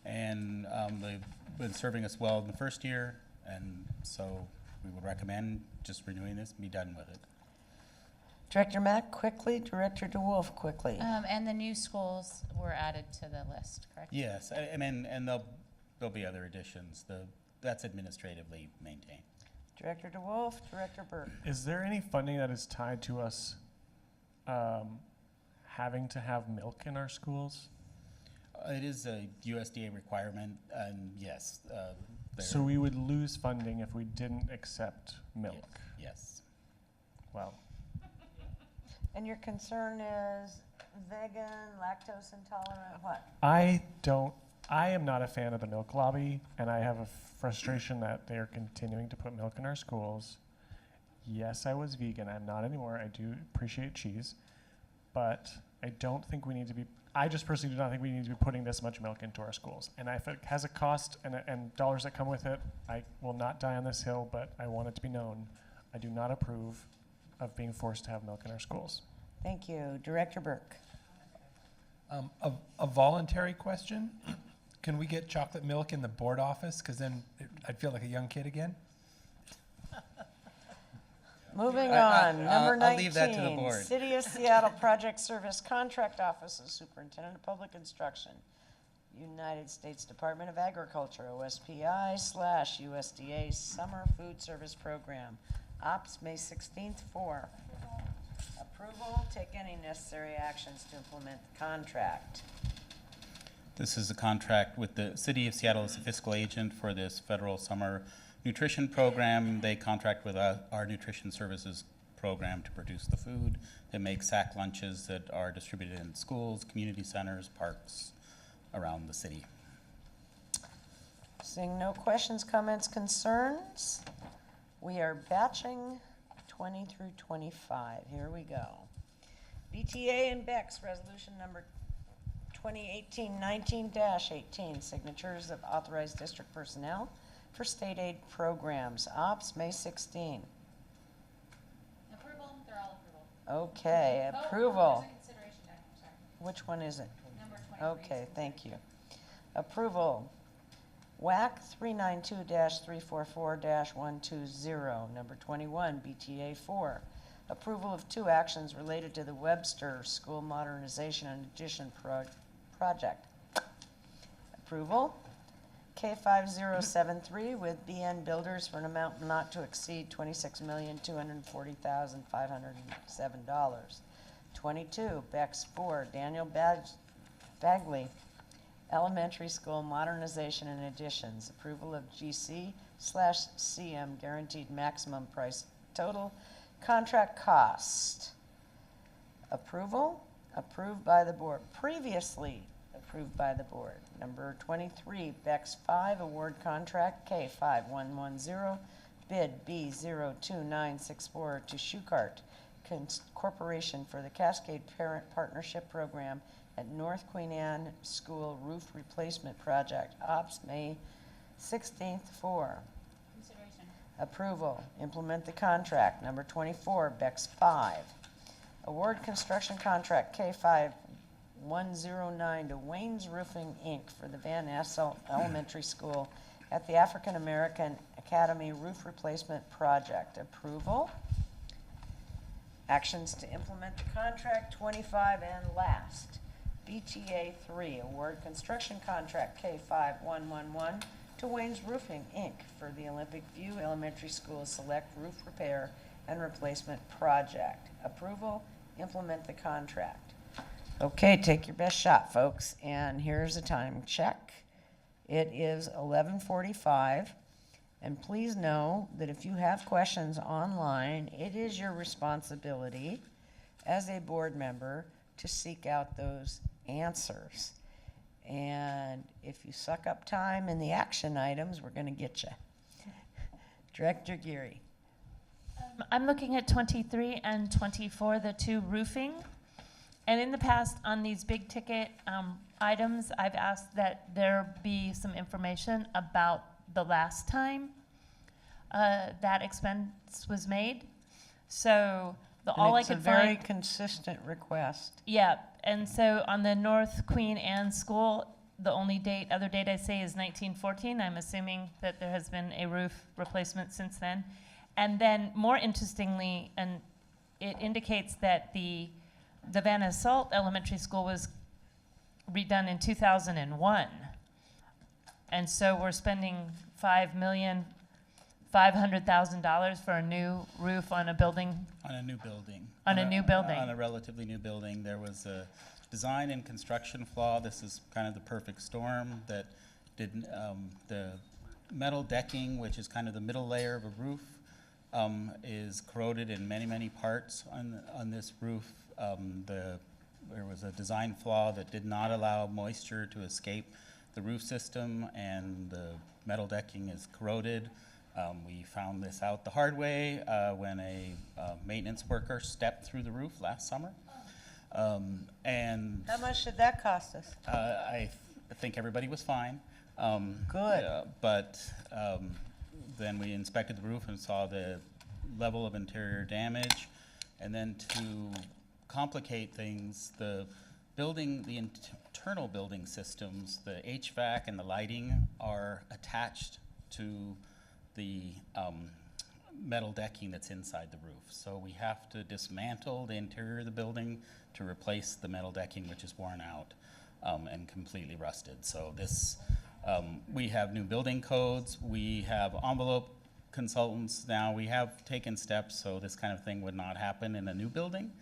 and they've been serving us well in the first year, and so we would recommend just renewing this and be done with it. Director Mack, quickly. Director DeWolf, quickly. And the new schools were added to the list, correct? Yes, and there'll be other additions. That's administratively maintained. Director DeWolf, Director Burke. Is there any funding that is tied to us having to have milk in our schools? It is a USDA requirement, and yes. So we would lose funding if we didn't accept milk? Yes. Well, And your concern is vegan, lactose intolerant, what? I am not a fan of the milk lobby, and I have a frustration that they are continuing to put milk in our schools. Yes, I was vegan. I'm not anymore. I do appreciate cheese, but I don't think we need to be, I just personally do not think we need to be putting this much milk into our schools. And if it has a cost and dollars that come with it, I will not die on this hill, but I want it to be known. I do not approve of being forced to have milk in our schools. Thank you. Director Burke. A voluntary question. Can we get chocolate milk in the board office? Because then I'd feel like a young kid again. Moving on, number 19. I'll leave that to the board. City of Seattle Project Service Contract Offices, Superintendent of Public Instruction, United States Department of Agriculture, OSPI/USDA Summer Food Service Program, Ops, May 16th, 4. Approval, take any necessary actions to implement the contract. This is a contract with the City of Seattle as a fiscal agent for this federal summer nutrition program. They contract with our nutrition services program to produce the food. They make sack lunches that are distributed in schools, community centers, parks around the city. Seeing no questions, comments, concerns, we are batching 20 through 25. Here we go. BTA and BEX, resolution number 2018-19-18, signatures of authorized district personnel for state aid programs. Ops, May 16. Approval, they're all approval. Okay, Oh, approval. there's a consideration act, sorry. Which one is it? Number 23. Okay, thank you. Approval. WAC 392-344-120, number 21, BTA 4. Approval of 2 actions related to the Webster School Modernization and Addition project. Approval. K5073 with BN Builders for an amount not to exceed $26,240,507. 22, BEX 4, Daniel Bagley, Elementary School Modernization and Additions. Approval of GC/CM Guaranteed Maximum Price Total Contract Cost. Approval, approved by the board. Previously approved by the board. Number 23, BEX 5 Award Contract K5110, bid B02964 to Shukart Corporation for the Cascade Parent Partnership Program at North Queen Anne School Roof Replacement Project. Ops, May 16th, 4. Consideration. Approval, implement the contract. Number 24, BEX 5. Award construction contract K5109 to Wayne's Roofing, Inc. for the Van Ness Elementary School at the African American Academy Roof Replacement Project. Approval. Actions to implement the contract, 25, and last. BTA 3, award construction contract K5111 to Wayne's Roofing, Inc. for the Olympic View Elementary School Select Roof Repair and Replacement Project. Approval, implement the contract. Okay, take your best shot, folks, and here's a time check. It is 11:45, and please know that if you have questions online, it is your responsibility as a board member to seek out those answers. And if you suck up time in the action items, we're going to get you. Director Geary. I'm looking at 23 and 24, the 2 roofing. And in the past, on these big ticket items, I've asked that there be some information about the last time that expense was made. So all I could It's a very find, consistent request. yeah. And so on the North Queen Anne School, the only other date I say is 1914. I'm assuming that there has been a roof replacement since then. And then more interestingly, and it indicates that the Van Assault Elementary School was redone in 2001. And so we're spending $5 million $500,000 for a new roof on a building? On a new building. On a new building. On a relatively new building. There was a design and construction flaw. This is kind of the perfect storm that did the metal decking, which is kind of the middle layer of a roof, is corroded in many, many parts on this roof. There was a design flaw that did not allow moisture to escape the roof system, and the metal decking is corroded. We found this out the hard way when a maintenance worker stepped through the roof last summer. And How much did that cost us? I think everybody was fine. Good. But then we inspected the roof and saw the level of interior damage. And then to complicate things, the internal building systems, the HVAC and the lighting are attached to the metal decking that's inside the roof. So we have to dismantle the interior of the building to replace the metal decking, which is worn out and completely rusted. So this, we have new building codes. We have envelope consultants now. We have taken steps so this kind of thing would not happen in a new building.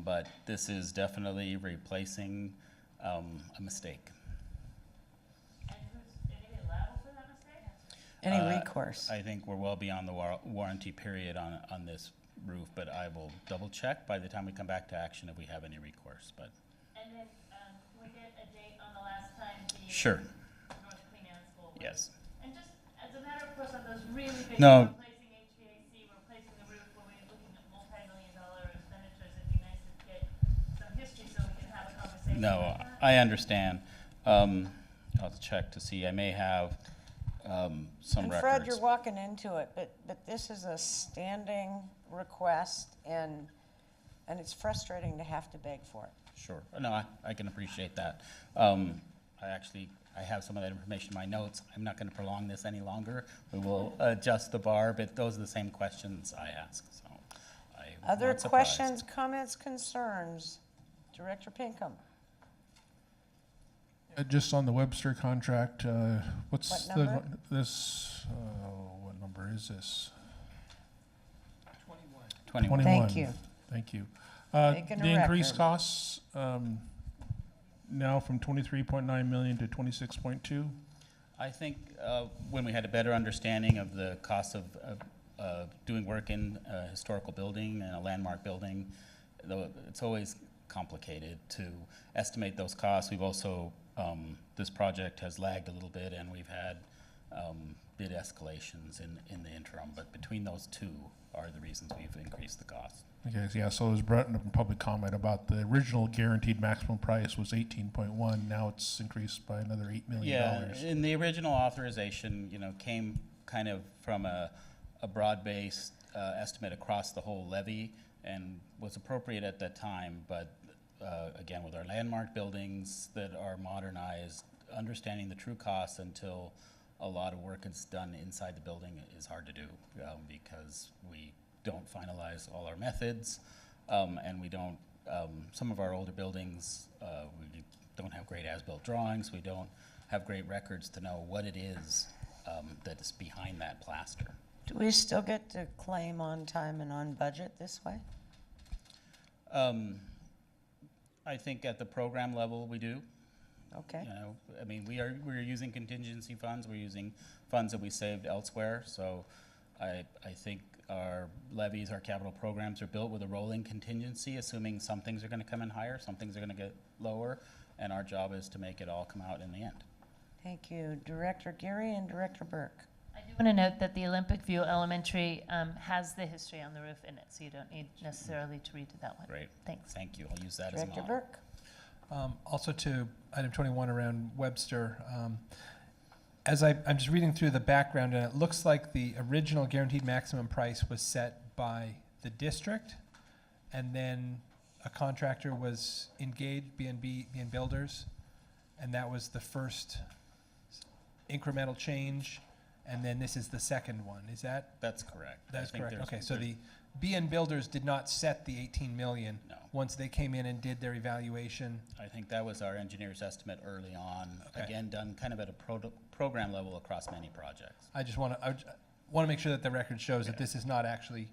But this is definitely replacing a mistake. Any recourse? I think we're well beyond the warranty period on this roof, but I will double check by the time we come back to action if we have any recourse. But And then, can we get a date on the last time the sure. North Queen Anne School was? Yes. And just as a matter of course, on those really big No. replacing HVAC, replacing the roof, when we're looking at multi-million-dollar expenditures, it'd be nice to get some history so we can have a conversation. No, about that. I understand. I'll check to see. I may have some And records. Fred, you're walking into it, but this is a standing request, and it's frustrating to have to beg for it. Sure. No, I can appreciate that. I have some of that information in my notes. I'm not going to prolong this any longer. We will adjust the bar, but those are the same questions I ask. So I'm Other not surprised. questions, comments, concerns? Director Pinkham? Just on the Webster contract, what's What number? what number is this? 21. Thank you. Thank you. Making a The increased record. costs, now from 23.9 million to 26.2. I think when we had a better understanding of the cost of doing work in a historical building and a landmark building, though it's always complicated to estimate those costs. We've also, this project has lagged a little bit, and we've had bid escalations in the interim, but between those two are the reasons we've increased the cost. Okay, so yeah, so it was brought up in public comment about the original guaranteed maximum price was 18.1, now it's increased by another $8 million. Yeah, in the original authorization, came kind of from a broad-based estimate across the whole levy and was appropriate at that time, but again, with our landmark buildings that are modernized, understanding the true costs until a lot of work is done inside the building is hard to do because we don't finalize all our methods, and we don't, some of our older buildings, we don't have great as-built drawings, we don't have great records to know what it is that is behind that plaster. Do we still get to claim on time and on budget this way? I think at the program level we do. Okay. I mean, we're using contingency funds, we're using funds that we saved elsewhere, so I think our levies, our capital programs are built with a rolling contingency, assuming some things are going to come in higher, some things are going to get lower, and our job is to make it all come out in the end. Thank you. Director Geary and Director Burke. I do want to note that the Olympic View Elementary has the history on the roof in it, so you don't need necessarily to read that one. Great. Thanks. Thank you. I'll use that as a Director model. Burke. Also to item 21 around Webster, as I'm just reading through the background, and it looks like the original guaranteed maximum price was set by the district, and then a contractor was engaged, B&B Builders, and that was the first incremental change, and then this is the second one. Is that? That's correct. That's I think correct. there's- Okay, so there's- the B&B Builders did not set the 18 million. No. Once they came in and did their evaluation. I think that was our engineer's estimate early on, Okay. again, done kind of at a program level across many projects. I just want to, want to make sure that the record shows that this is not actually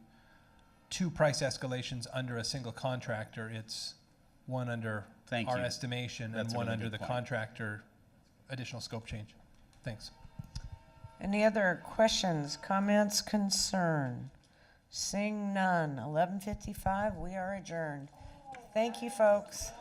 two price escalations under a single contractor. It's one under Thank our you. estimation That's and a one really under good the point. contractor additional scope change. Thanks. Any other questions, comments, concern? Seeing none, 11:55, we are adjourned. Thank you, folks.